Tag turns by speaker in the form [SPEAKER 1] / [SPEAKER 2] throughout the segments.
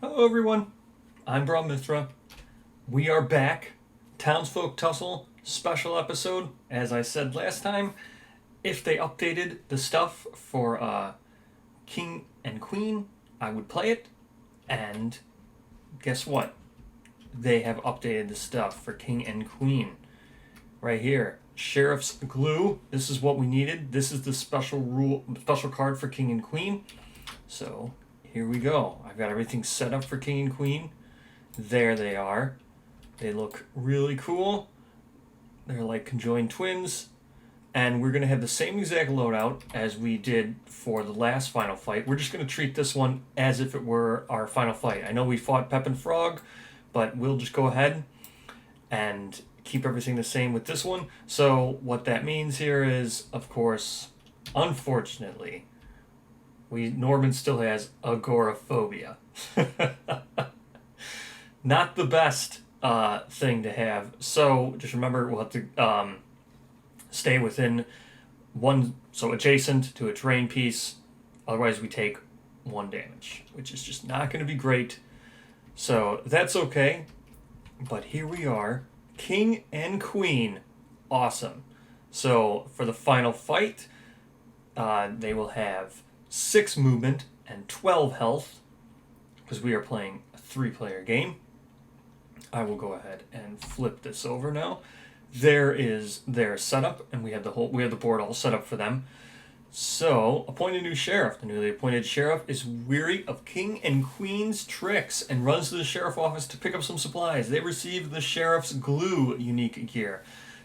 [SPEAKER 1] Hello everyone, I'm Brahm Mithra. We are back. Townsfolk Tussle special episode. As I said last time, if they updated the stuff for King and Queen, I would play it. And guess what? They have updated the stuff for King and Queen. Right here. Sheriff's Glue. This is what we needed. This is the special card for King and Queen. So here we go. I've got everything set up for King and Queen. There they are. They look really cool. They're like conjoined twins. And we're going to have the same exact loadout as we did for the last final fight. We're just going to treat this one as if it were our final fight. I know we fought Pep and Frog, but we'll just go ahead and keep everything the same with this one. So what that means here is, of course, unfortunately, Norman still has agoraphobia. Not the best thing to have. So just remember, we'll have to stay within one, so adjacent to a terrain piece. Otherwise, we take 1 damage, which is just not going to be great. So that's okay. But here we are, King and Queen. Awesome. So for the final fight, they will have 6 movement and 12 health, because we are playing a 3-player game. I will go ahead and flip this over now. There is their setup, and we have the board all set up for them. So, appoint a new sheriff. The newly appointed sheriff is weary of King and Queen's tricks and runs to the sheriff office to pick up some supplies. They receive the sheriff's glue unique gear.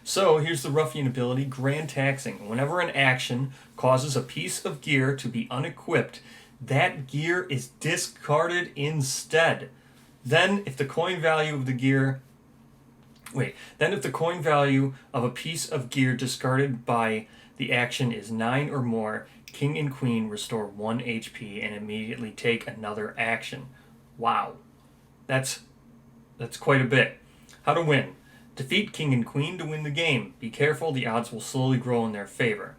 [SPEAKER 1] So, here's the ruffian ability, Grand Taxing. Whenever an action causes a piece of gear to be unequipped, that gear is discarded instead. Then, if the coin value of a piece of gear discarded by the action is 9 or more, King and Queen restore 1 HP and immediately take another action. Wow. That's quite a bit. How to win. Defeat King and Queen to win the game. Be careful, the odds will slowly grow in their favor.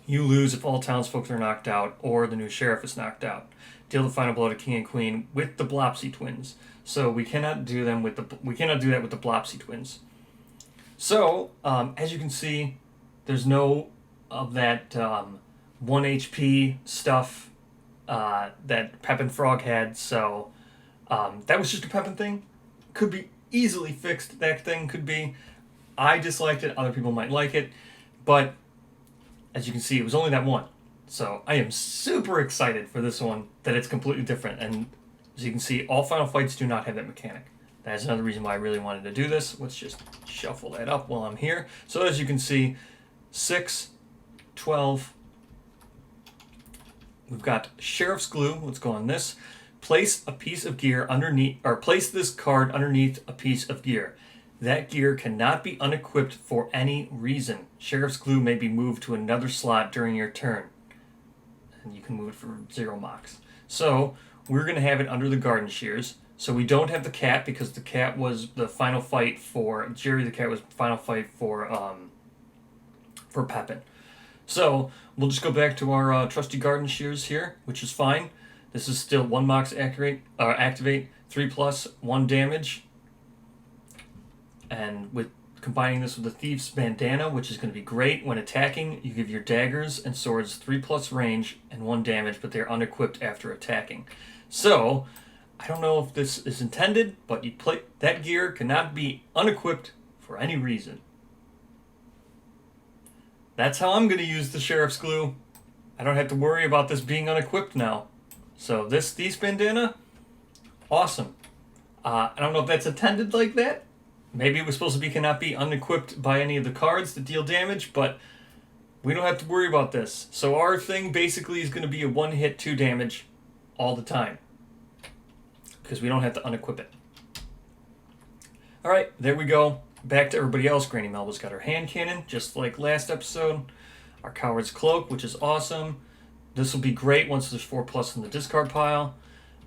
[SPEAKER 1] You lose if all townsfolk are knocked out or the new sheriff is knocked out. Deal the final blow to King and Queen with the Blopsy twins. So we cannot do that with the Blopsy twins. So as you can see, there's no of that 1 HP stuff that Pep and Frog had. So that was just a Pep thing. Could be easily fixed. That thing could be. I disliked it. Other people might like it, but as you can see, it was only that one. So I am super excited for this one, that it's completely different. And as you can see, all Final Fights do not have that mechanic. That is another reason why I really wanted to do this. Let's just shuffle that up while I'm here. So as you can see, 6, 12. We've got Sheriff's Glue. Let's go on this. Place a piece of gear underneath, or place this card underneath a piece of gear. That gear cannot be unequipped for any reason. Sheriff's Glue may be moved to another slot during your turn. And you can move it for 0 mocks. So we're going to have it under the garden shears. So we don't have the cat, because the cat was the final fight for Jerry. The cat was the final fight for Pepin. So we'll just go back to our trusty garden shears here, which is fine. This is still 1 mox activate, 3+, 1 damage. And with combining this with the Thief's Bandana, which is going to be great when attacking, you give your daggers and swords 3+ range and 1 damage, but they're unequipped after attacking. So, I don't know if this is intended, but that gear cannot be unequipped for any reason. That's how I'm going to use the Sheriff's Glue. I don't have to worry about this being unequipped now. So this Thief's Bandana, awesome. I don't know if that's intended like that. Maybe it was supposed to be cannot be unequipped by any of the cards that deal damage, but we don't have to worry about this. So our thing basically is going to be a 1-hit 2 damage all the time, because we don't have to unequip it. Alright, there we go. Back to everybody else. Granny Melba's got her hand cannon, just like last episode. Our Coward's Cloak, which is awesome. This will be great once there's 4+ in the discard pile.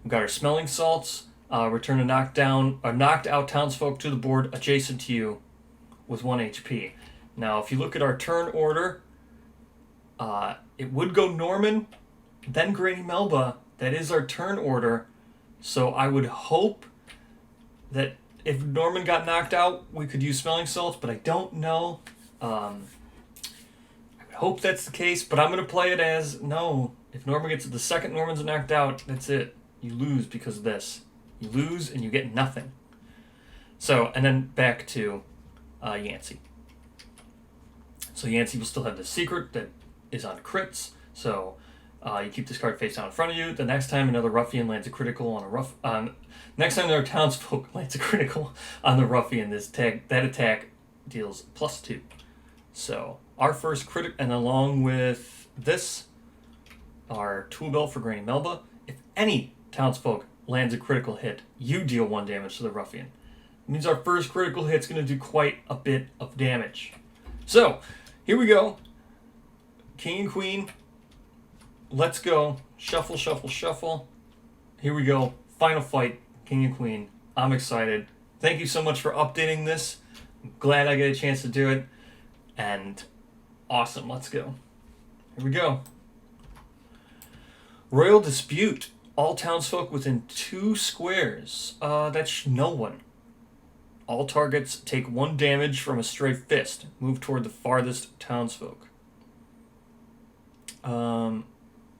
[SPEAKER 1] We've got our Smelling Salts. Return a knocked out townsfolk to the board adjacent to you with 1 HP. Now, if you look at our turn order, it would go Norman, then Granny Melba. That is our turn order. So I would hope that if Norman got knocked out, we could use smelling salts, but I don't know. I would hope that's the case, but I'm going to play it as, no, if Norman gets the second Norman's knocked out, that's it. You lose because of this. You lose and you get nothing. So, and then back to Yancey. So Yancey will still have the secret that is on crits. So you keep this card face down in front of you. The next time another ruffian lands a critical on a next time another townsfolk lands a critical on the ruffian, that attack deals +2. So our first critic, and along with this, our tool belt for Granny Melba. If any townsfolk lands a critical hit, you deal 1 damage to the ruffian. It means our first critical hit's going to do quite a bit of damage. So here we go. King and Queen. Let's go. Shuffle, shuffle, shuffle. Here we go. Final fight. King and Queen. I'm excited. Thank you so much for updating this. I'm glad I get a chance to do it. And awesome. Let's go. Here we go. Royal Dispute. All townsfolk within 2 squares. That's no one. All targets take 1 damage from a stray fist. Move toward the farthest townsfolk.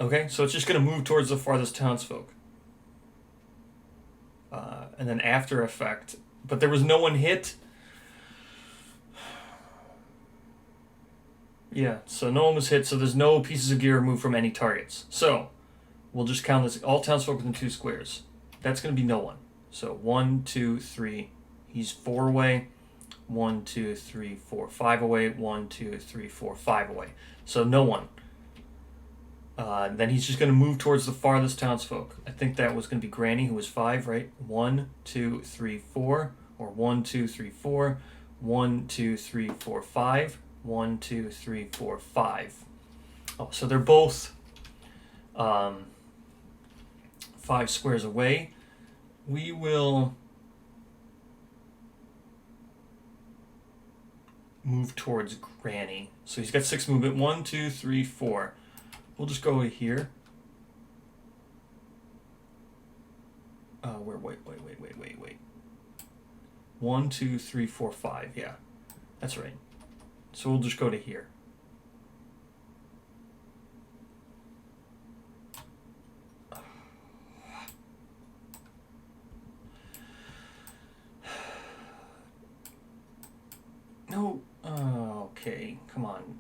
[SPEAKER 1] Okay, so it's just going to move towards the farthest townsfolk. And then after effect. But there was no one hit. Yeah, so no one was hit, so there's no pieces of gear removed from any targets. So we'll just count this. All townsfolk within 2 squares. That's going to be no one. So 1, 2, 3. He's 4 away. 1, 2, 3, 4, 5 away. 1, 2, 3, 4, 5 away. So no one. Then he's just going to move towards the farthest townsfolk. I think that was going to be Granny, who was 5, right? 1, 2, 3, 4. Or 1, 2, 3, 4. 1, 2, 3, 4, 5. 1, 2, 3, 4, 5. Oh, so they're both 5 squares away. We will move towards Granny. So he's got 6 movement. 1, 2, 3, 4. We'll just go here. Wait. 1, 2, 3, 4, 5. Yeah, that's right. So we'll just go to here. No. Okay, come on.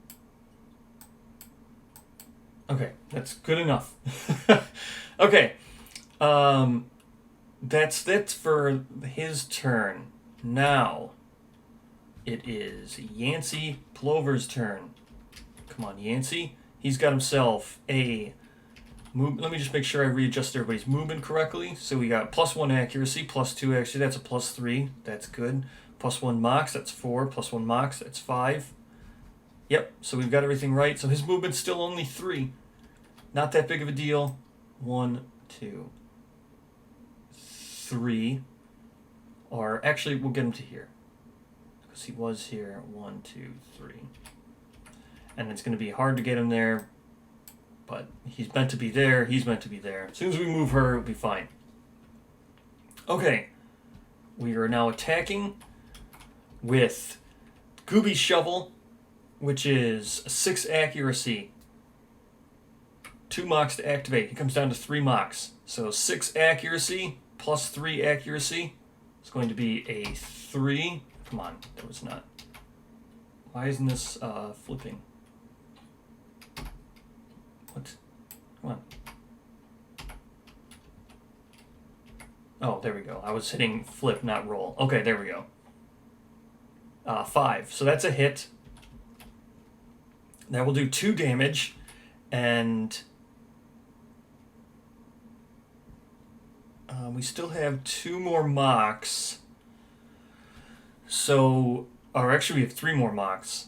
[SPEAKER 1] Okay, that's good enough. Okay. That's it for his turn. Now, it is Yancey Plover's turn. Come on, Yancey. He's got himself a move. Let me just make sure I readjust everybody's movement correctly. So we got +1 accuracy, +2 actually. That's a +3. That's good. +1 mox. That's 4. +1 mox. That's 5. Yep. So we've got everything right. So his movement's still only 3. Not that big of a deal. 1, 2, 3. Or actually, we'll get him to here. Because he was here. 1, 2, 3. And it's going to be hard to get him there. But he's meant to be there. He's meant to be there. As soon as we move her, it'll be fine. Okay. We are now attacking with Gooby Shovel, which is a 6 accuracy. 2 mox to activate. He comes down to 3 mox. So 6 accuracy plus 3 accuracy is going to be a 3. Come on, that was not. Why isn't this flipping? What? Come on. Oh, there we go. I was hitting flip, not roll. Okay, there we go. 5. So that's a hit. That will do 2 damage. And we still have 2 more mocks. So, or actually we have 3 more mocks.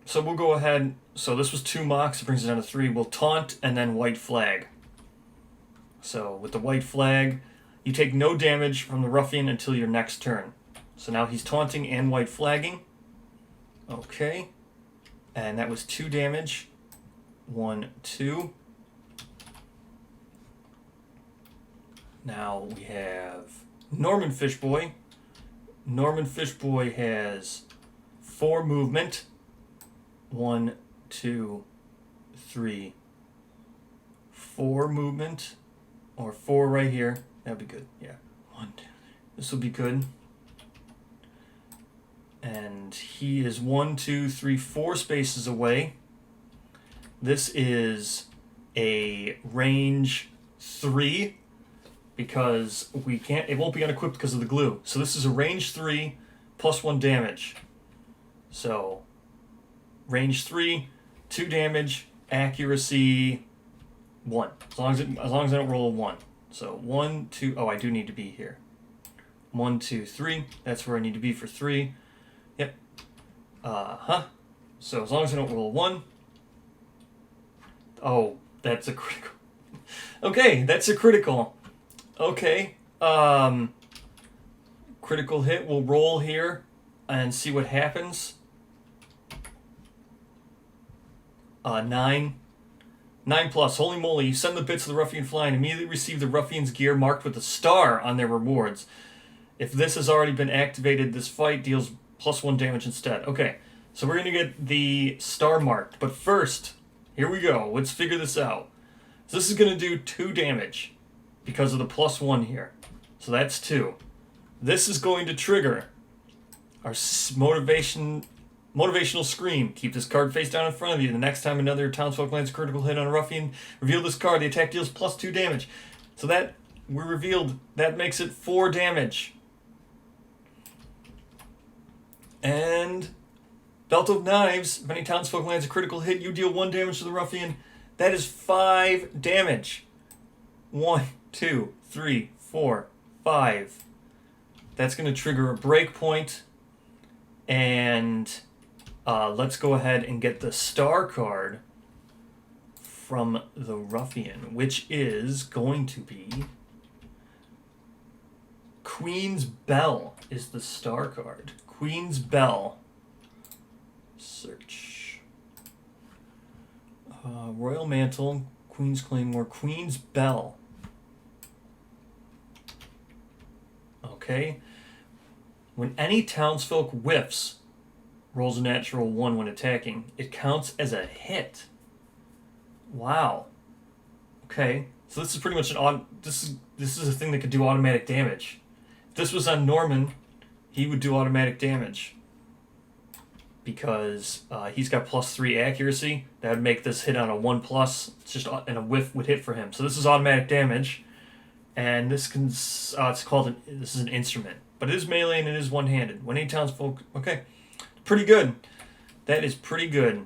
[SPEAKER 1] So we'll go ahead. So this was 2 mocks. It brings it down to 3. We'll taunt and then white flag. So with the white flag, you take no damage from the ruffian until your next turn. So now he's taunting and white flagging. Okay. And that was 2 damage. 1, 2. Now we have Norman Fishboy. Norman Fishboy has 4 movement. 1, 2, 3, 4 movement. Or 4 right here. That'd be good. Yeah. 1, 2. This will be good. And he is 1, 2, 3, 4 spaces away. This is a range 3 because we can't. It won't be unequipped because of the glue. So this is a range 3 plus 1 damage. So range 3, 2 damage, accuracy 1. As long as I don't roll a 1. So 1, 2. Oh, I do need to be here. 1, 2, 3. That's where I need to be for 3. Yep. So as long as I don't roll a 1. Oh, that's a critical. Okay, that's a critical. Okay. Critical hit. We'll roll here and see what happens. 9. 9 plus. Holy moly, you send the bits of the ruffian flying. Immediately receive the ruffian's gear marked with a star on their rewards. If this has already been activated, this fight deals +1 damage instead. Okay, so we're going to get the star marked. But first, here we go. Let's figure this out. So this is going to do 2 damage because of the +1 here. So that's 2. This is going to trigger our motivational scream. Keep this card face down in front of you. The next time another townsfolk lands a critical hit on a ruffian, reveal this card. The attack deals +2 damage. So that we revealed, that makes it 4 damage. And Belt of Knives. If any townsfolk lands a critical hit, you deal 1 damage to the ruffian. That is 5 damage. 1, 2, 3, 4, 5. That's going to trigger a breakpoint. And let's go ahead and get the star card from the ruffian, which is going to be Queen's Bell is the star card. Queen's Bell. Search. Royal Mantle, Queen's Claymore, Queen's Bell. Okay. When any townsfolk whiffs, rolls a natural 1 when attacking, it counts as a hit. Wow. Okay. So this is pretty much this is a thing that could do automatic damage. If this was on Norman, he would do automatic damage. Because he's got +3 accuracy. That would make this hit on a 1+. It's just and a whiff would hit for him. So this is automatic damage. And this can this is an instrument. But it is melee and it is one-handed. When any townsfolk, okay, pretty good. That is pretty good.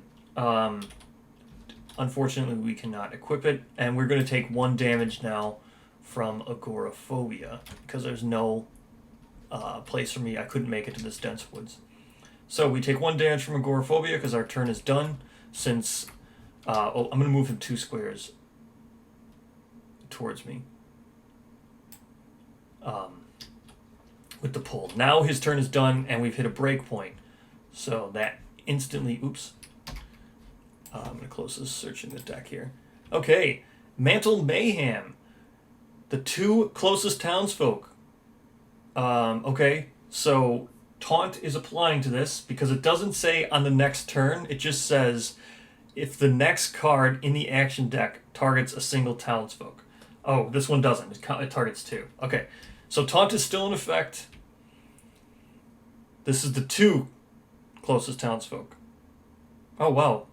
[SPEAKER 1] Unfortunately, we cannot equip it, and we're going to take 1 damage now from agoraphobia because there's no place for me. I couldn't make it to this dense woods. So we take 1 damage from agoraphobia because our turn is done. Since I'm going to move him 2 squares towards me. With the pull. Now his turn is done, and we've hit a break point. So that instantly, oops. I'm going to close this, searching the deck here. Okay, Mantle Mayhem. The 2 closest townsfolk. Okay, so Taunt is applying to this because it doesn't say on the next turn. It just says if the next card in the action deck targets a single townsfolk. Oh, this one doesn't. It targets 2. Okay, so Taunt is still in effect. This is the 2 closest townsfolk. Oh, wow.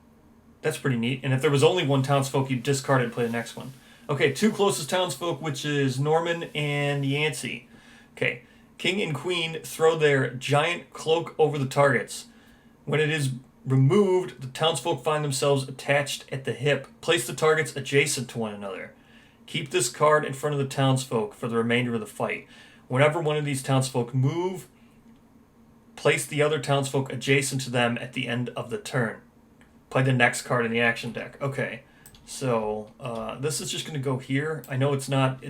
[SPEAKER 1] That's pretty neat. And if there was only 1 townsfolk, you'd discard it and play the next one. Okay, 2 closest townsfolk, which is Norman and Yancey. Okay, King and Queen throw their giant cloak over the targets. When it is removed, the townsfolk find themselves attached at the hip. Place the targets adjacent to one another. Keep this card in front of the townsfolk for the remainder of the fight. Whenever one of these townsfolk move, place the other townsfolk adjacent to them at the end of the turn. Play the next card in the action deck. Okay, so this is just going to go here. I know it's not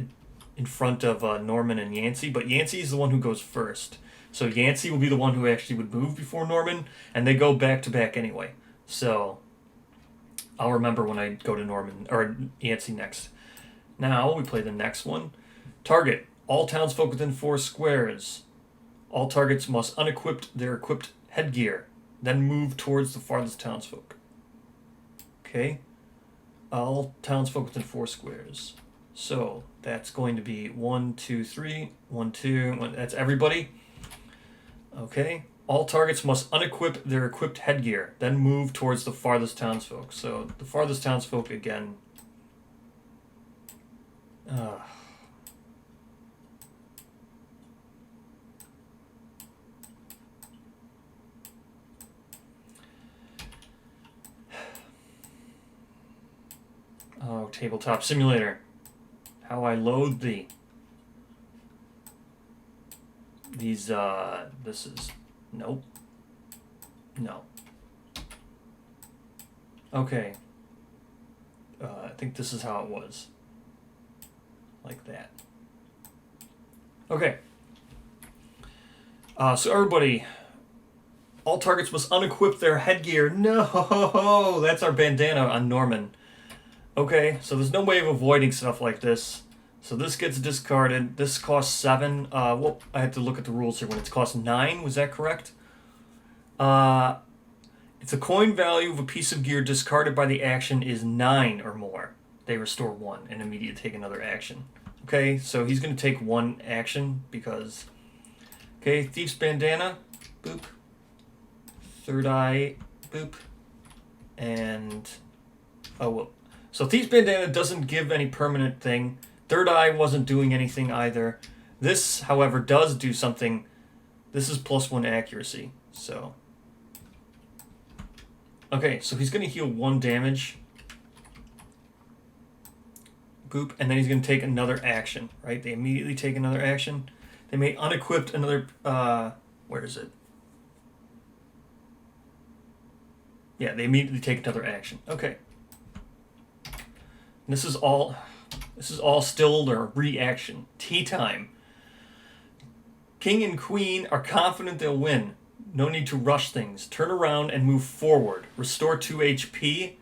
[SPEAKER 1] in front of Norman and Yancey, but Yancey is the one who goes first. So Yancey will be the one who actually would move before Norman, and they go back to back anyway. So I'll remember when I go to Norman or Yancey next. Now we play the next one. Target. All townsfolk within 4 squares. All targets must unequip their equipped headgear, then move towards the farthest townsfolk. Okay. All townsfolk within 4 squares. So that's going to be 1, 2, 3, 1, 2, 1. That's everybody. Okay. All targets must unequip their equipped headgear, then move towards the farthest townsfolk. So the farthest townsfolk again. Oh, Tabletop Simulator. How I loathe thee. These, this is... Nope. No. Okay. I think this is how it was. Like that. Okay. So everybody... All targets must unequip their headgear. No! That's our bandana on Norman. Okay, so there's no way of avoiding stuff like this. So this gets discarded. This costs 7. Well, I have to look at the rules here. When it's cost 9, was that correct? If the coin value of a piece of gear discarded by the action is 9 or more, they restore 1 and immediately take another action. Okay, so he's going to take 1 action because... Okay, Thief's Bandana, boop. Third Eye, boop. And... Oh, well. So Thief's Bandana doesn't give any permanent thing. Third Eye wasn't doing anything either. This, however, does do something. This is +1 accuracy. So. Okay, so he's going to heal 1 damage. Boop. And then he's going to take another action, right? They immediately take another action. They may unequip another... where is it? Yeah, they immediately take another action. Okay. This is all still their reaction. Tea time. King and Queen are confident they'll win. No need to rush things. Turn around and move forward. Restore 2 HP.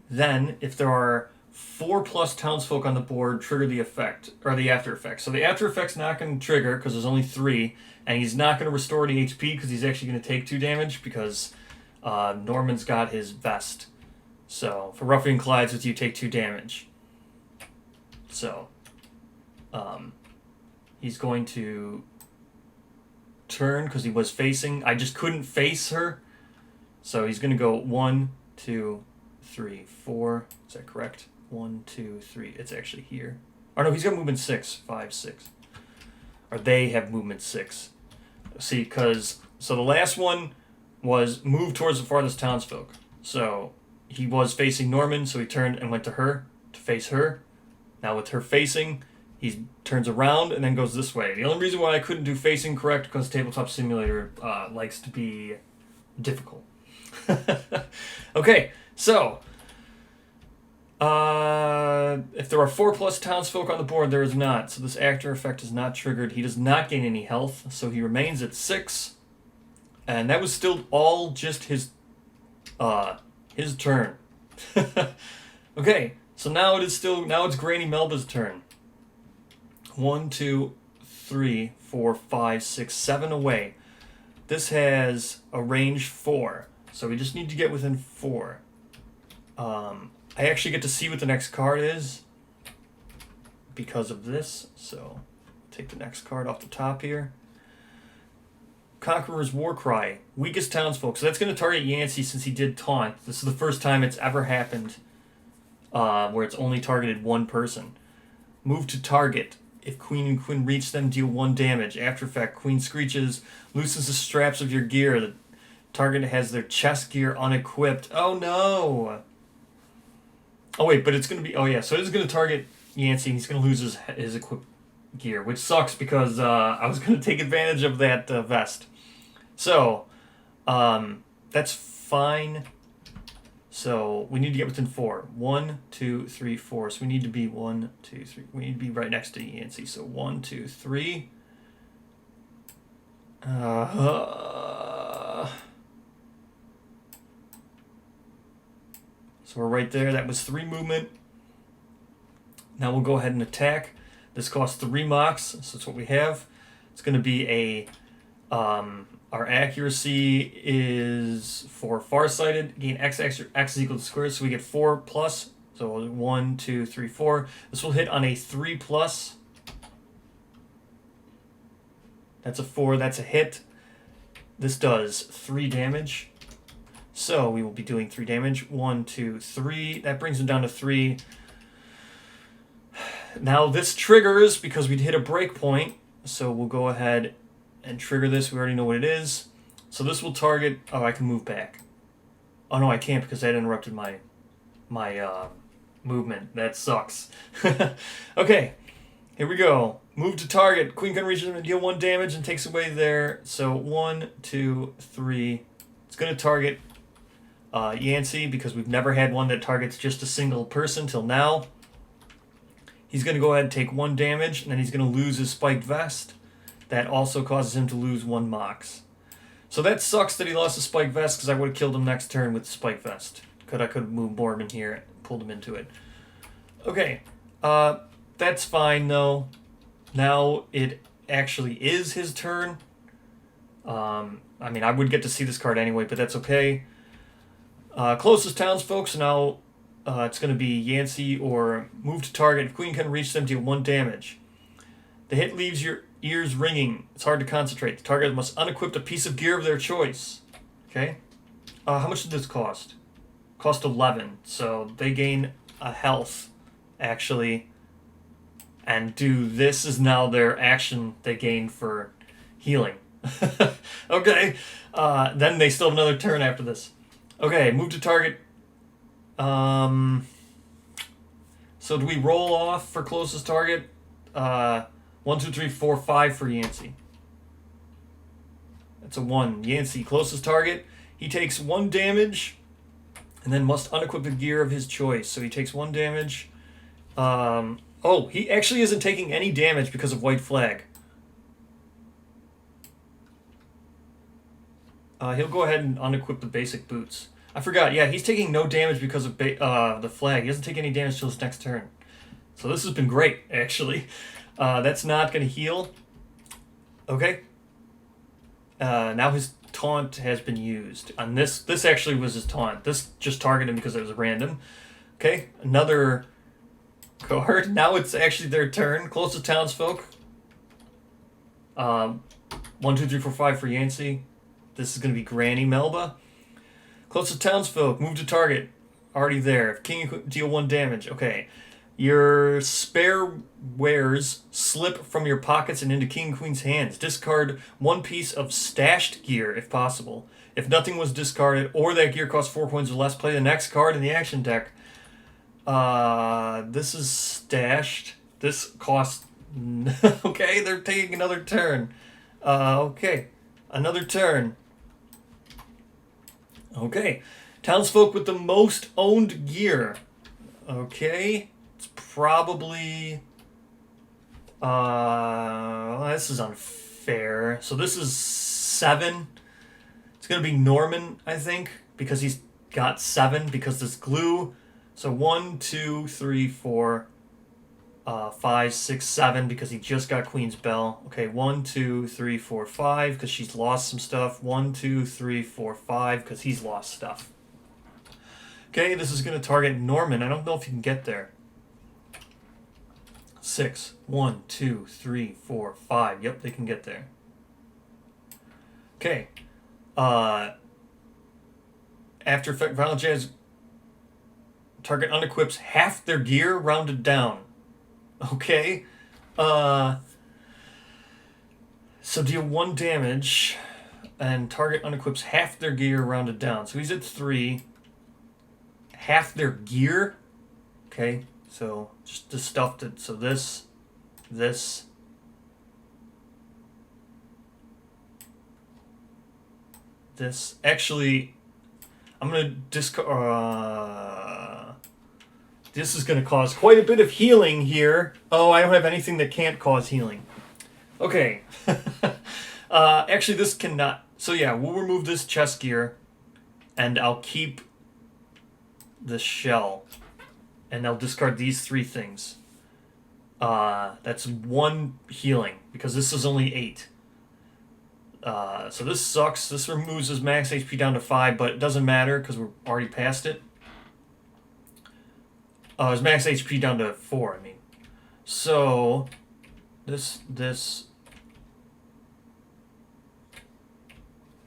[SPEAKER 1] Then, if there are 4+ townsfolk on the board, trigger the effect, or the after effect. So the after effect's not going to trigger because there's only 3, and he's not going to restore any HP because he's actually going to take 2 damage because Norman's got his vest. So, for Ruffian collides with you, take 2 damage. So, he's going to turn because he was facing. I just couldn't face her. So, he's going to go 1, 2, 3, 4. Is that correct? 1, 2, 3. It's actually here. Oh, no, he's got movement 6, 5, 6. Or they have movement 6. See, because... So, the last one was move towards the farthest townsfolk. So... He was facing Norman, so he turned and went to her to face her. Now with her facing, he turns around and then goes this way. The only reason why I couldn't do facing correct because Tabletop Simulator likes to be difficult. Okay, so if there are 4+ townsfolk on the board, there is not. So this after effect is not triggered. He does not gain any health, so he remains at 6. And that was still all just his turn. Okay, so now it's Granny Melba's turn. 1, 2, 3, 4, 5, 6, 7 away. This has a range 4, so we just need to get within 4. I actually get to see what the next card is because of this, so take the next card off the top here. Conqueror's Warcry, weakest townsfolk. So that's going to target Yancey since he did taunt. This is the first time it's ever happened where it's only targeted 1 person. Move to target. If Queen and Queen reach them, deal 1 damage. After effect, Queen screeches, loosens the straps of your gear. The target has their chest gear unequipped. Oh no! Oh wait, but it's going to be... Oh yeah, so it is going to target Yancey. He's going to lose his equipped gear, which sucks because I was going to take advantage of that vest. So, that's fine. So, we need to get within 4. 1, 2, 3, 4. So, we need to be 1, 2, 3. We need to be right next to Yancey. So, 1, 2, 3. So, we're right there. That was 3 movement. Now, we'll go ahead and attack. This costs 3 mocks, so that's what we have. It's going to be a... our accuracy is for farsighted. Gain x is equal to square, so we get 4 plus. So 1, 2, 3, 4. This will hit on a 3 plus. That's a 4. That's a hit. This does 3 damage. So we will be doing 3 damage. 1, 2, 3. That brings him down to 3. Now this triggers because we'd hit a breakpoint. So we'll go ahead and trigger this. We already know what it is. So this will target... Oh, I can move back. Oh, no, I can't because that interrupted my movement. That sucks. Okay, here we go. Move to target. Queen can reach him and deal 1 damage and takes away there. So 1, 2, 3. It's going to target Yancey because we've never had one that targets just a single person till now. He's going to go ahead and take 1 damage, and then he's going to lose his spiked vest. That also causes him to lose 1 mox. So that sucks that he lost his spiked vest because I would have killed him next turn with the spiked vest. I could have moved Mormon here and pulled him into it. Okay, that's fine though. Now it actually is his turn. I mean, I would get to see this card anyway, but that's okay. Closest townsfolk, so now it's going to be Yancey or move to target. If Queen can reach them, deal 1 damage. The hit leaves your ears ringing. It's hard to concentrate. The target must unequip a piece of gear of their choice. Okay? How much did this cost? Cost 11. So they gain a health, actually. And this is now their action they gain for healing. Okay. Then they still have another turn after this. Okay, move to target. So do we roll off for closest target? 1, 2, 3, 4, 5 for Yancey. That's a 1. Yancey, closest target. He takes 1 damage, and then must unequip the gear of his choice. So he takes 1 damage. Oh, he actually isn't taking any damage because of white flag. He'll go ahead and unequip the basic boots. I forgot. Yeah, he's taking no damage because of the flag. He doesn't take any damage till his next turn. So this has been great, actually. That's not going to heal. Okay. Now his taunt has been used. And this actually was his taunt. This just targeted him because it was random. Okay, another card. Now it's actually their turn. Closest townsfolk. 1, 2, 3, 4, 5 for Yancey. This is going to be Granny Melba. Closest townsfolk. Move to target. Already there. If King deal 1 damage. Okay. Your spare wares slip from your pockets and into King Queen's hands. Discard 1 piece of stashed gear if possible. If nothing was discarded or that gear costs 4 points or less, play the next card in the action deck. This is stashed. This costs... Okay, they're taking another turn. Okay. Another turn. Okay. Townsfolk with the most owned gear. Okay. It's probably... this is unfair. So this is 7. It's going to be Norman, I think, because he's got 7 because this glue. So 1, 2, 3, 4, 5, 6, 7 because he just got Queen's Bell. Okay, 1, 2, 3, 4, 5 because she's lost some stuff. 1, 2, 3, 4, 5 because he's lost stuff. Okay, this is going to target Norman. I don't know if you can get there. 6, 1, 2, 3, 4, 5. Yep, they can get there. Okay. After effect, Violent Jazz, target unequips half their gear rounded down. Okay. So deal 1 damage, and target unequips half their gear rounded down. So he's at 3. Half their gear. Okay. So just the stuff that, so this. This actually, I'm going to discard, this is going to cause quite a bit of healing here. Oh, I don't have anything that can't cause healing. Okay. Actually, this cannot, so yeah, we'll remove this chest gear, and I'll keep the shell, and I'll discard these 3 things. That's 1 healing, because this is only 8. So this sucks. This removes his max HP down to 5, but it doesn't matter because we're already past it. His max HP down to 4, I mean. So, this...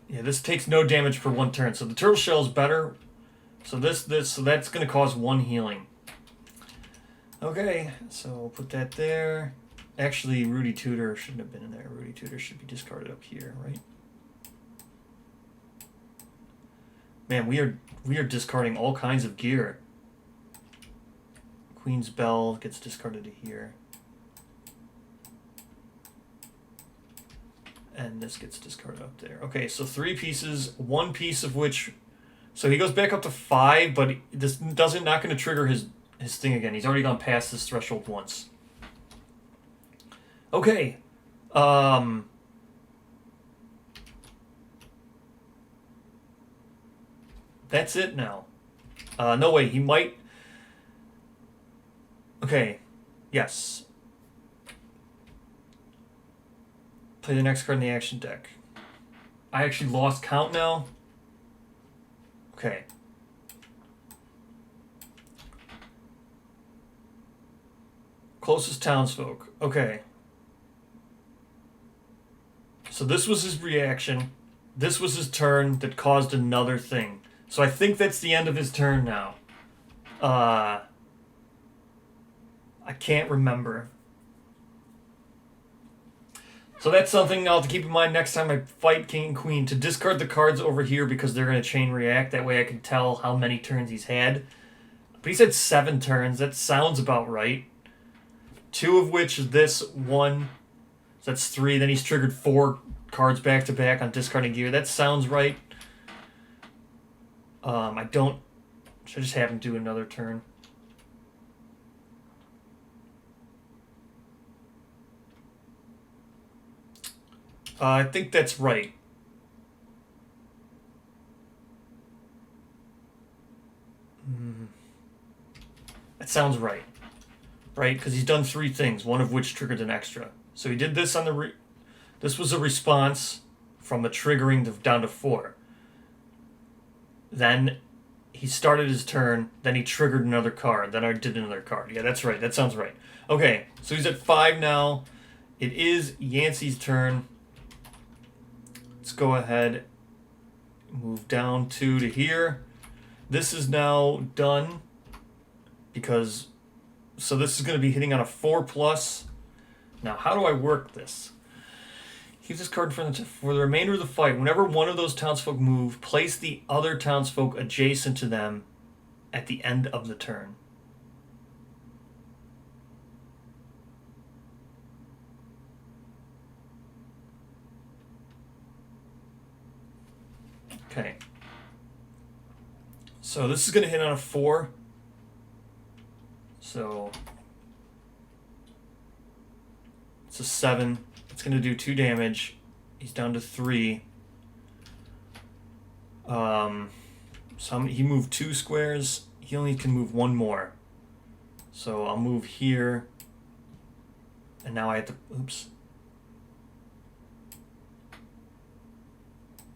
[SPEAKER 1] Yeah, this takes no damage for 1 turn. So the turtle shell is better. So so that's going to cause 1 healing. Okay, so we'll put that there. Actually, Rudy Tutor shouldn't have been in there. Rudy Tutor should be discarded up here, right? Man, we are discarding all kinds of gear. Queen's Bell gets discarded to here. And this gets discarded up there. Okay, so 3 pieces, 1 piece of which... So he goes back up to 5, but this not going to trigger his thing again. He's already gone past this threshold once. Okay. That's it now. No, wait, he might... Okay, yes. Play the next card in the action deck. I actually lost count now. Okay. Closest townsfolk. Okay. So this was his reaction. This was his turn that caused another thing. So I think that's the end of his turn now. I can't remember. So that's something I'll have to keep in mind next time I fight King and Queen, to discard the cards over here because they're going to chain react. That way I can tell how many turns he's had. But he said 7 turns. That sounds about right. 2 of which is this, 1. So that's 3. Then he's triggered 4 cards back to back on discarding gear. That sounds right. I don't... Should I just have him do another turn? I think that's right. That sounds right. Right? Because he's done 3 things, one of which triggered an extra. So he did this on the... This was a response from a triggering down to 4. Then he started his turn, then he triggered another card, then I did another card. Yeah, that's right. That sounds right. Okay, so he's at 5 now. It is Yancey's turn. Let's go ahead, move down 2 to here. This is now done because... So this is going to be hitting on a 4+. Now, how do I work this? Keep this card for the remainder of the fight. Whenever one of those townsfolk move, place the other townsfolk adjacent to them at the end of the turn. Okay. So this is going to hit on a 4. So it's a 7. It's going to do 2 damage. He's down to 3. He moved 2 squares. He only can move 1 more. So I'll move here. And now I have to... Oops.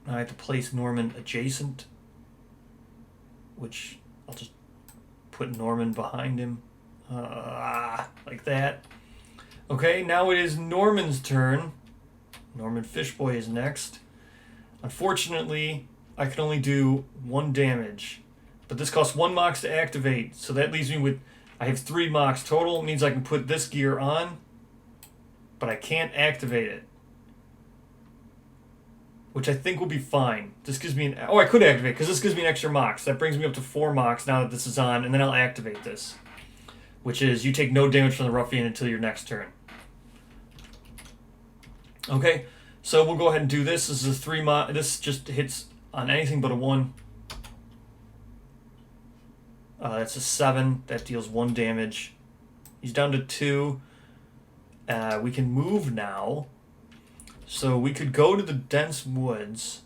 [SPEAKER 1] Now I have to place Norman adjacent. Which I'll just put Norman behind him. Like that. Okay, now it is Norman's turn. Norman Fishboy is next. Unfortunately, I can only do 1 damage. But this costs 1 mox to activate. So that leaves me with... I have 3 mox total. It means I can put this gear on. But I can't activate it. Which I think will be fine. This gives me an... Oh, I could activate because this gives me an extra mox. That brings me up to 4 mox now that this is on. And then I'll activate this. Which is you take no damage from the ruffian until your next turn. Okay, so we'll go ahead and do this. This is a 3 mox. This just hits on anything but a 1. That's a 7. That deals 1 damage. He's down to 2. We can move now. So we could go to the dense woods.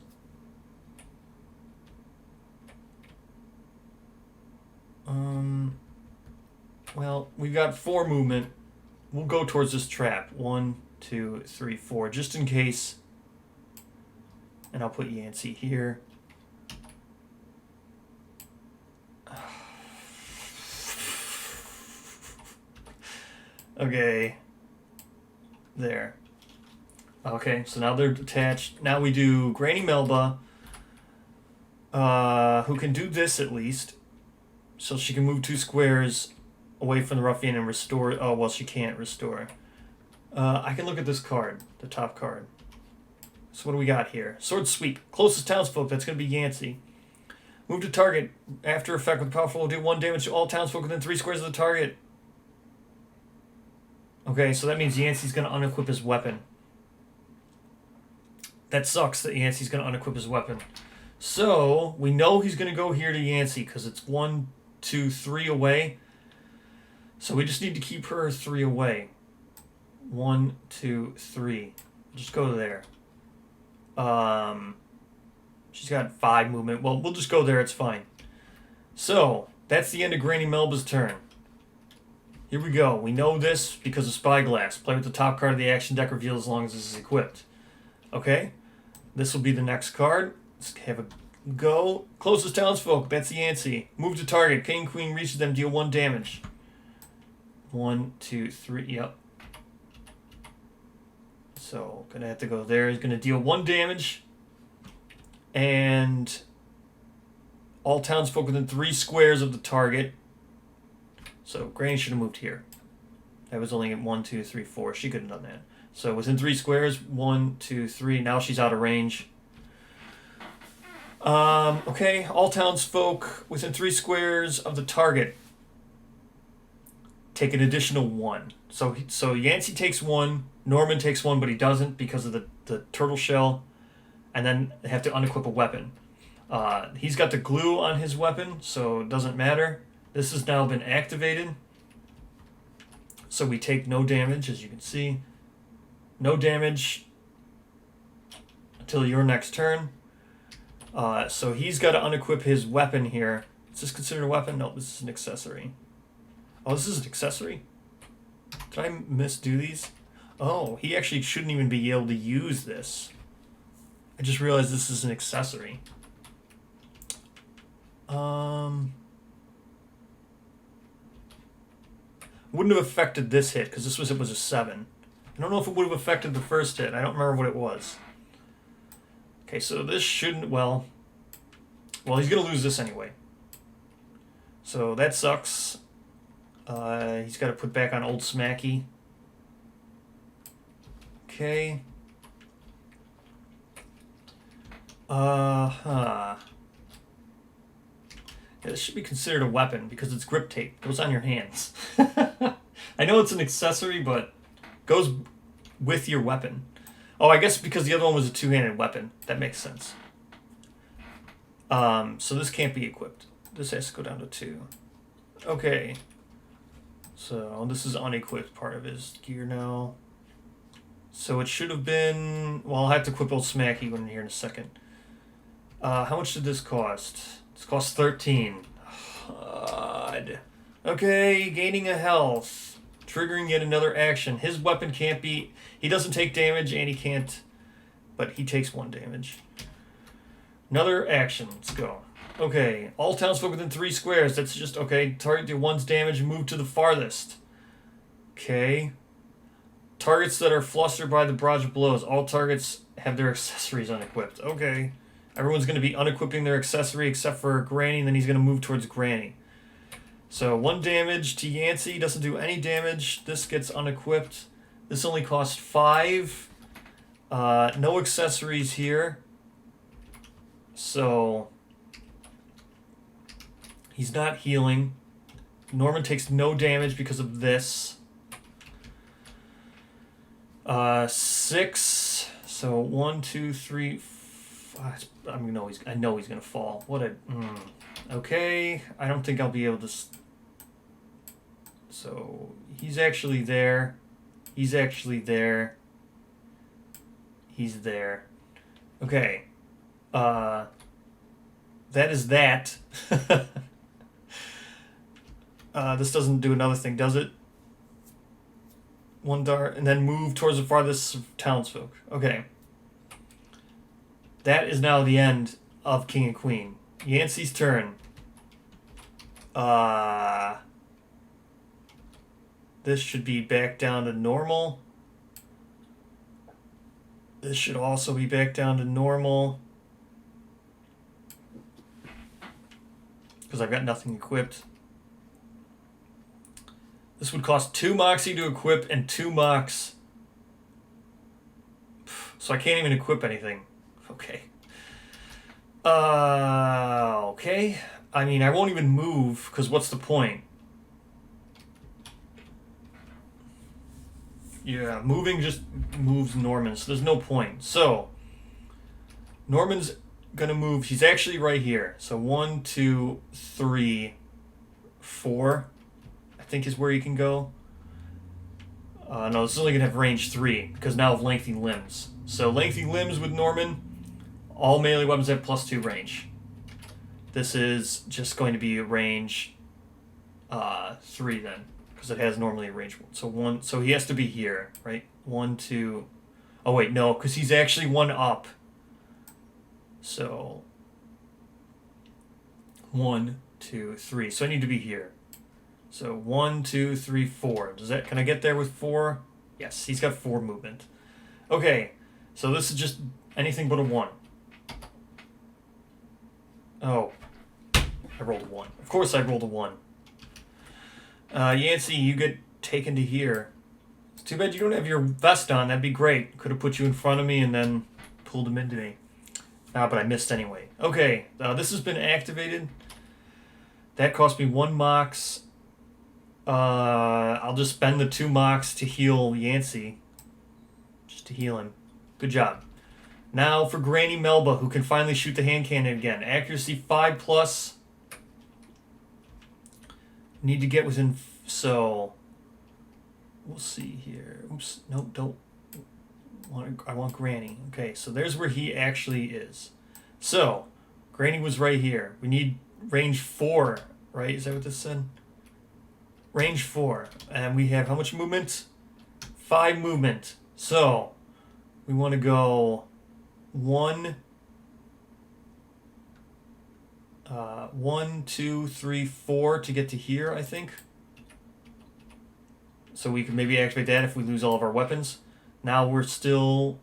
[SPEAKER 1] Well, we've got 4 movement. we'll go towards this trap. 1, 2, 3, 4, just in case. And I'll put Yancey here. Okay. There. Okay, so now they're attached. Now we do Granny Melba, who can do this at least. So she can move 2 squares away from the ruffian and restore. Oh, well, she can't restore. I can look at this card, the top card. So what do we got here? Sword Sweep. Closest townsfolk, that's going to be Yancey. Move to target. After effect with powerful will do 1 damage to all townsfolk within 3 squares of the target. Okay, so that means Yancey's going to unequip his weapon. That sucks that Yancey's going to unequip his weapon. So, we know he's going to go here to Yancey because it's 1, 2, 3 away. So we just need to keep her 3 away. 1, 2, 3. Just go there. She's got 5 movement. Well, we'll just go there. It's fine. So, that's the end of Granny Melba's turn. Here we go. We know this because of Spyglass. Play with the top card of the action deck revealed as long as this is equipped. Okay? This will be the next card. Let's have a go. Closest townsfolk. That's Yancey. Move to target. Qing Kween reaches them. Deal 1 damage. 1, 2, 3. Yep. So, gonna have to go there. He's gonna deal 1 damage. And all townsfolk within 3 squares of the target. So Granny should have moved here. That was only 1, 2, 3, 4. She could have done that. So within 3 squares, 1, 2, 3. Now she's out of range. Okay, all townsfolk within 3 squares of the target take an additional 1. So Yancey takes 1, Norman takes 1, but he doesn't because of the turtle shell, and then they have to unequip a weapon. He's got the glue on his weapon, so it doesn't matter. This has now been activated. So we take no damage, as you can see. No damage until your next turn. So he's got to unequip his weapon here. Is this considered a weapon? No, this is an accessory. Oh, this is an accessory? Did I misdo these? Oh, he actually shouldn't even be able to use this. I just realized this is an accessory. Wouldn't have affected this hit, because it was a 7. I don't know if it would have affected the first hit. I don't remember what it was. Okay, so this shouldn't... Well, he's going to lose this anyway. So that sucks. He's got to put back on Old Smacky. Okay. Yeah, this should be considered a weapon because it's grip tape. It goes on your hands. I know it's an accessory, but goes with your weapon. Oh, I guess because the other one was a 2-handed weapon. That makes sense. So this can't be equipped. This has to go down to 2. Okay. So this is unequipped part of his gear now. So it should have been... Well, I'll have to equip Old Smacky when here in a second. How much did this cost? This cost 13. God. Okay, gaining a health. Triggering yet another action. His weapon can't be... He doesn't take damage and he can't... But he takes 1 damage. Another action. Let's go. Okay, all townsfolk within 3 squares. That's just... Okay, target do 1's damage and move to the farthest. Okay. Targets that are flustered by the barrage of blows. All targets have their accessories unequipped. Okay. Everyone's going to be unequipping their accessory except for Granny, and then he's going to move towards Granny. So 1 damage to Yancey. Doesn't do any damage. This gets unequipped. This only costs 5. No accessories here. So he's not healing. Norman takes no damage because of this. 6. So 1, 2, 3, 4. I know he's gonna fall. What a... Okay, I don't think I'll be able to... So, he's actually there. He's actually there. He's there. Okay. That is that. This doesn't do another thing, does it? 1 dart, and then move towards the farthest townsfolk. Okay. That is now the end of King and Queen. Yancey's turn. This should be back down to normal. This should also be back down to normal. Because I've got nothing equipped. This would cost 2 Moxie to equip and 2 Mox. So I can't even equip anything. Okay. Okay. I mean, I won't even move, because what's the point? Yeah, moving just moves Norman, so there's no point. So, Norman's gonna move. He's actually right here. So 1, 2, 3, 4, I think is where he can go. No, this is only gonna have range 3, because now of lengthy limbs. So lengthy limbs with Norman, all melee weapons have +2 range. This is just going to be a range 3 then, because it has normally a range 1. So 1, so he has to be here, right? 1, 2. Oh wait, no, because he's actually 1 up. So 1, 2, 3. So I need to be here. So 1, 2, 3, 4. Does that? Can I get there with 4? Yes, he's got 4 movement. Okay, so this is just anything but a 1. Oh, I rolled a 1. Of course I rolled a 1. Yancey, you get taken to here. It's too bad you don't have your vest on. That'd be great. Could have put you in front of me and then pulled him into me. But I missed anyway. Okay, this has been activated. That cost me 1 Mox. I'll just spend the 2 Mox to heal Yancey. Just to heal him. Good job. Now for Granny Melba, who can finally shoot the hand cannon again. Accuracy 5+. Need to get within... So... We'll see here. Oops. Nope, don't... I want Granny. Okay, so there's where he actually is. So, Granny was right here. We need range 4, right? Is that what this said? Range 4. And we have how much movement? 5 movement. So, we want to go 1, 2, 3, 4 to get to here, I think. So we can maybe activate that if we lose all of our weapons. Now we're still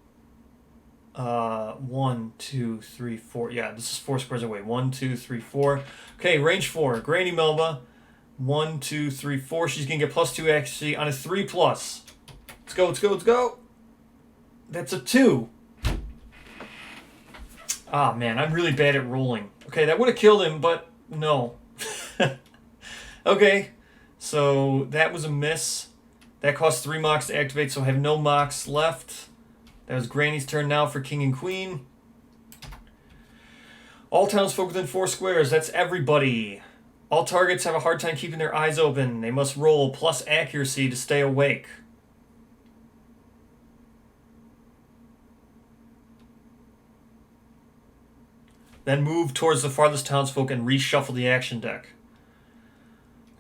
[SPEAKER 1] 1, 2, 3, 4. Yeah, this is 4 squares away. 1, 2, 3, 4. Okay, range 4. Granny Melba. 1, 2, 3, 4. She's gonna get +2 actually on a 3+. Let's go, let's go, let's go. That's a 2. Ah, man, I'm really bad at rolling. Okay, that would have killed him, but no. Okay, so that was a miss. That costs 3 Mox to activate, so I have no Mox left. That was Granny's turn now for King and Queen. All townsfolk within 4 squares. That's everybody. All targets have a hard time keeping their eyes open. They must roll + accuracy to stay awake. Then move towards the farthest townsfolk and reshuffle the action deck.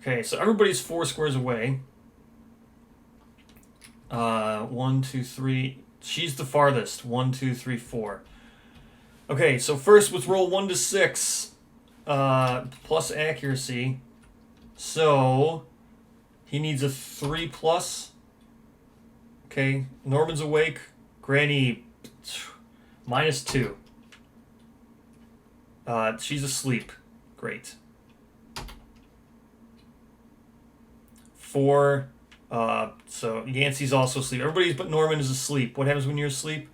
[SPEAKER 1] Okay, so everybody's 4 squares away. 1, 2, 3. She's the farthest. 1, 2, 3, 4. Okay, so first let's roll 1 to 6. Plus accuracy. So he needs a 3+. Okay, Norman's awake. Granny -2. She's asleep. Great. 4. So Yancey's also asleep. Everybody but Norman is asleep. What happens when you're asleep?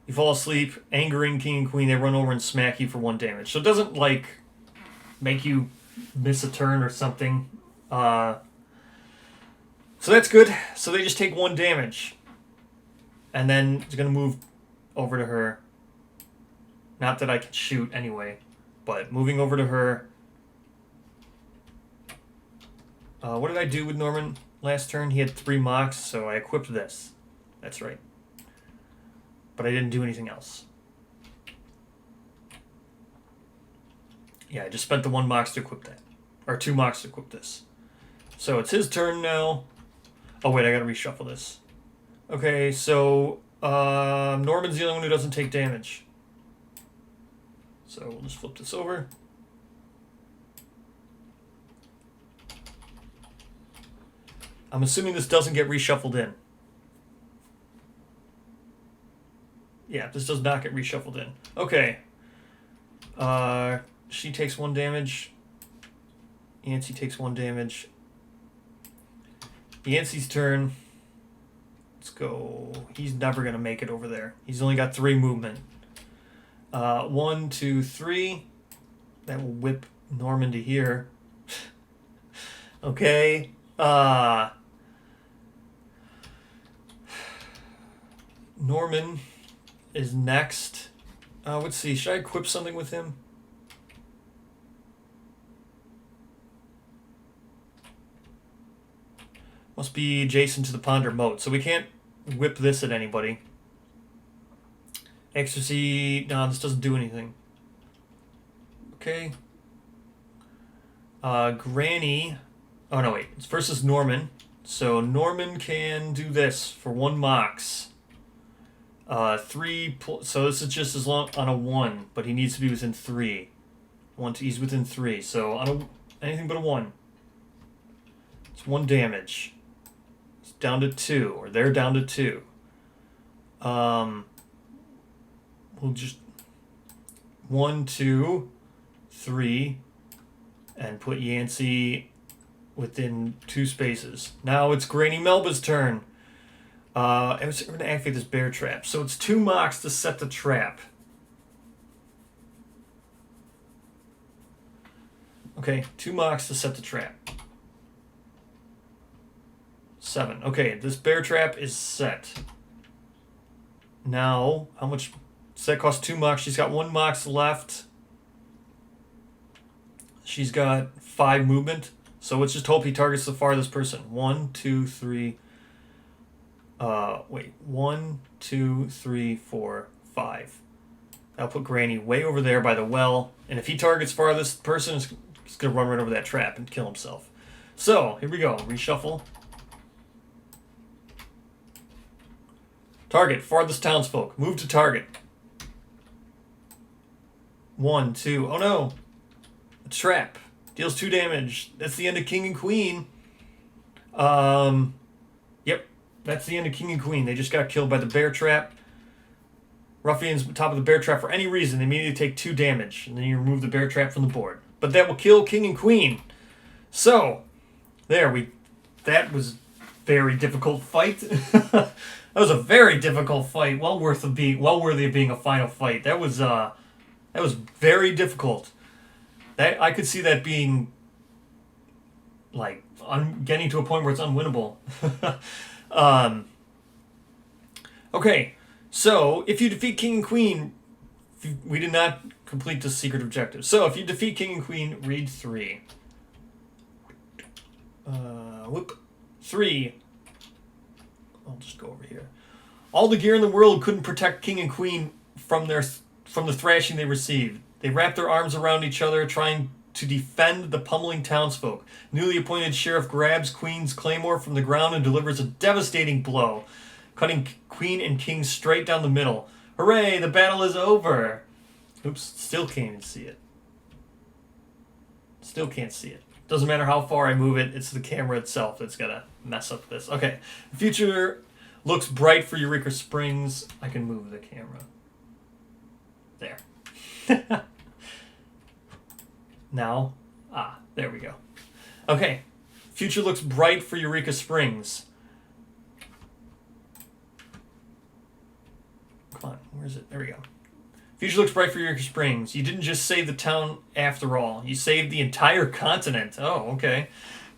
[SPEAKER 1] You fall asleep, angering King and Queen. They run over and smack you for 1 damage. So it doesn't, like, make you miss a turn or something. So that's good. So they just take 1 damage. And then it's going to move over to her. Not that I can shoot anyway. But moving over to her. What did I do with Norman last turn? He had 3 Mox, so I equipped this. That's right. But I didn't do anything else. Yeah, I just spent the 1 Mox to equip that. Or 2 Mox to equip this. So it's his turn now. Oh wait, I gotta reshuffle this. Okay, so Norman's the only one who doesn't take damage. So we'll just flip this over. I'm assuming this doesn't get reshuffled in. Yeah, this does not get reshuffled in. Okay. She takes 1 damage. Yancey takes 1 damage. Yancey's turn. Let's go. He's never going to make it over there. He's only got 3 movement. 1, 2, 3. That will whip Norman to here. Okay. Norman is next. Let's see. Should I equip something with him? Must be adjacent to the ponder moat. So we can't whip this at anybody. Ecstasy. No, this doesn't do anything. Okay. Granny. Oh, no, wait. It's versus Norman. So Norman can do this for 1 mox. 3. So this is just as long on a 1, but he needs to be within 3. He's within 3. So on anything but a 1. It's 1 damage. It's down to 2, or they're down to 2. We'll just 1, 2, 3, and put Yancey within 2 spaces. Now it's Granny Melba's turn. We're going to activate this bear trap. So it's 2 mocks to set the trap. Okay, 2 mocks to set the trap. 7. Okay, this bear trap is set. Now, how much? So that costs 2 mocks. She's got 1 mocks left. She's got 5 movement. So let's just hope he targets the farthest person. 1, 2, 3. 1, 2, 3, 4, 5. That'll put Granny way over there by the well. And if he targets farthest person, he's going to run right over that trap and kill himself. So, here we go. Reshuffle. Target, farthest townsfolk. Move to target. 1, 2. Oh no! A trap. Deals 2 damage. That's the end of King and Queen. Yep. That's the end of King and Queen. They just got killed by the bear trap. Ruffians on top of the bear trap for any reason. They immediately take 2 damage. And then you remove the bear trap from the board. But that will kill King and Queen. So, that was a very difficult fight. That was a very difficult fight. Well worthy of being a final fight. That was very difficult. I could see that being like getting to a point where it's unwinnable. Okay, so if you defeat King and Queen, we did not complete the secret objective. So if you defeat King and Queen, read 3. 3. I'll just go over here. All the gear in the world couldn't protect King and Queen from the thrashing they received. They wrapped their arms around each other, trying to defend the pummeling townsfolk. Newly appointed sheriff grabs Queen's claymore from the ground and delivers a devastating blow, cutting Queen and King straight down the middle. Hooray, the battle is over! Oops, still can't even see it. Still can't see it. Doesn't matter how far I move it, it's the camera itself that's gonna mess up this. Okay, the future looks bright for Eureka Springs. I can move the camera. There. Now, there we go. Okay, future looks bright for Eureka Springs. Come on, where is it? There we go. Future looks bright for Eureka Springs. You didn't just save the town after all. You saved the entire continent. Oh, okay.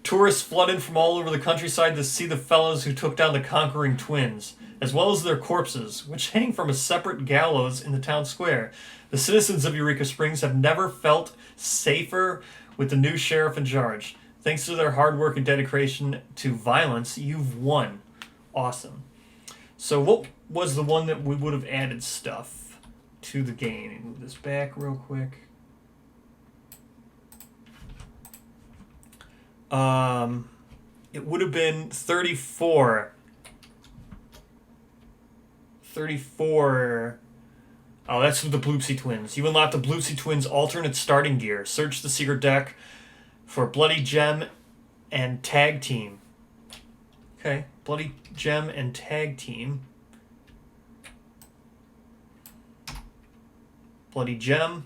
[SPEAKER 1] Tourists flood in from all over the countryside to see the fellows who took down the conquering twins, as well as their corpses, which hang from a separate gallows in the town square. The citizens of Eureka Springs have never felt safer with the new sheriff in charge. Thanks to their hard work and dedication to violence, you've won. Awesome. So what was the one that we would have added stuff to the game? Move this back real quick. it would have been 34. 34. Oh, that's with the Bloopsy Twins. You unlock the Bloopsy Twins alternate starting gear. Search the secret deck for Bloody Gem and Tag Team. Okay, Bloody Gem and Tag Team. Bloody Gem.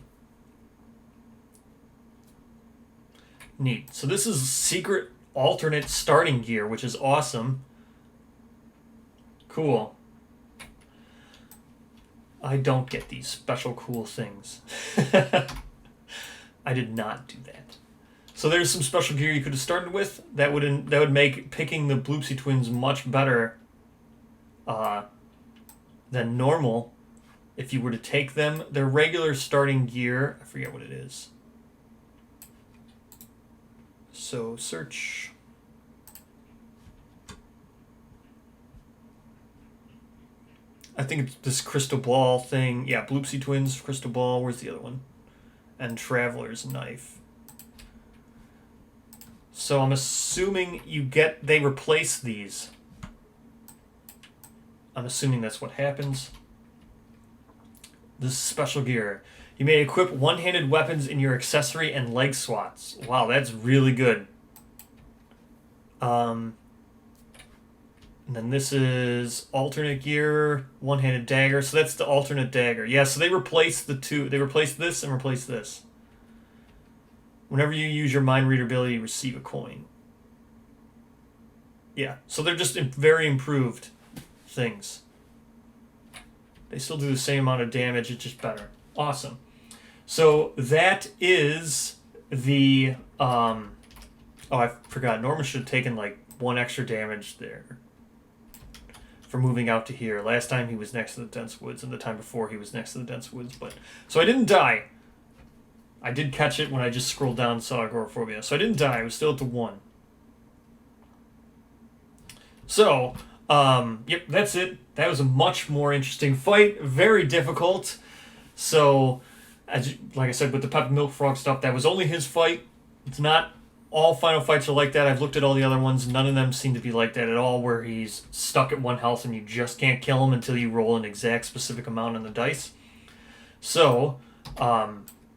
[SPEAKER 1] Neat. So this is secret alternate starting gear, which is awesome. Cool. I don't get these special cool things. I did not do that. So there's some special gear you could have started with. That would make picking the Bloopsy Twins much better than normal if you were to take them. Their regular starting gear, I forget what it is. So search. I think it's this crystal ball thing. Yeah, Bloopsy Twins, crystal ball. Where's the other one? And Traveler's Knife. So I'm assuming they replace these. I'm assuming that's what happens. This is special gear. You may equip one-handed weapons in your accessory and leg swats. Wow, that's really good. And then this is alternate gear, one-handed dagger. So that's the alternate dagger. Yeah, so they replaced the two. They replaced this and replaced this. Whenever you use your mind reader ability, receive a coin. Yeah, so they're just very improved things. They still do the same amount of damage, it's just better. Awesome. So that is the... oh, I forgot. Norman should have taken like 1 extra damage there for moving out to here. Last time he was next to the dense woods, and the time before he was next to the dense woods. But so I didn't die. I did catch it when I just scrolled down and saw agoraphobia. So I didn't die. I was still at the 1. So, yep, that's it. That was a much more interesting fight. Very difficult. So, like I said, with the Peppa Milk Frog stuff, that was only his fight. It's not all final fights are like that. I've looked at all the other ones. None of them seem to be like that at all, where he's stuck at 1 health and you just can't kill him until you roll an exact specific amount on the dice. So,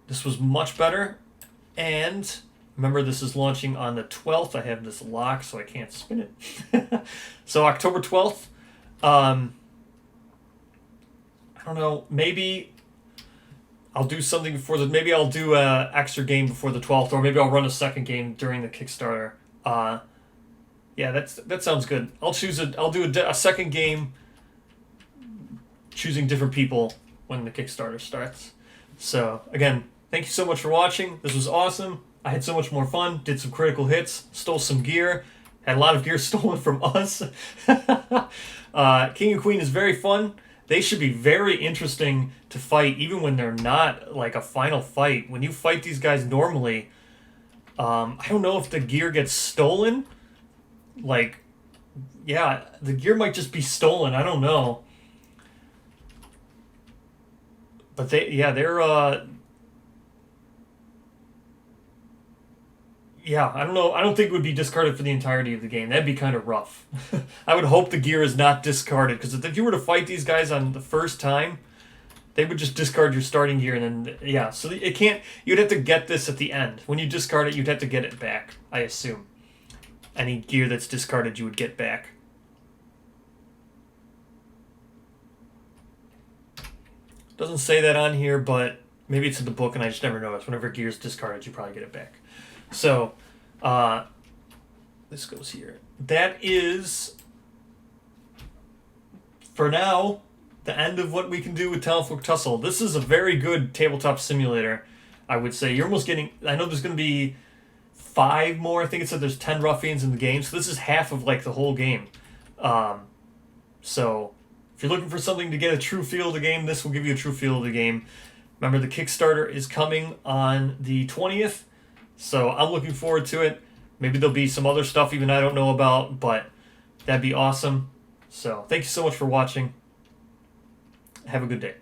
[SPEAKER 1] this was much better. And remember, this is launching on the 12th. I have this lock, so I can't spin it. So, October 12th. I don't know. Maybe I'll do something before maybe I'll do a extra game before the 12th, or maybe I'll run a second game during the Kickstarter. Yeah, that sounds good. I'll do a second game, choosing different people when the Kickstarter starts. So again, thank you so much for watching. This was awesome. I had so much more fun. Did some critical hits. Stole some gear. Had a lot of gear stolen from us. King and Queen is very fun. They should be very interesting to fight, even when they're not like a final fight. When you fight these guys normally, I don't know if the gear gets stolen. Like, yeah, the gear might just be stolen. I don't know. But they're yeah, I don't know. I don't think it would be discarded for the entirety of the game. That'd be kind of rough. I would hope the gear is not discarded, because if you were to fight these guys on the first time, they would just discard your starting gear, and then, yeah. So it can't... You'd have to get this at the end. When you discard it, you'd have to get it back, I assume. Any gear that's discarded, you would get back. Doesn't say that on here, but maybe it's in the book, and I just never noticed. Whenever gear is discarded, you probably get it back. So, this goes here. That is, for now, the end of what we can do with Townsfolk Tussle. This is a very good tabletop simulator, I would say. You're almost getting... I know there's going to be 5 more. I think it said there's 10 ruffians in the game. So this is half of, like, the whole game. So, if you're looking for something to get a true feel of the game, this will give you a true feel of the game. Remember, the Kickstarter is coming on the 20th. So I'm looking forward to it. Maybe there'll be some other stuff even I don't know about, but that'd be awesome. So thank you so much for watching. Have a good day.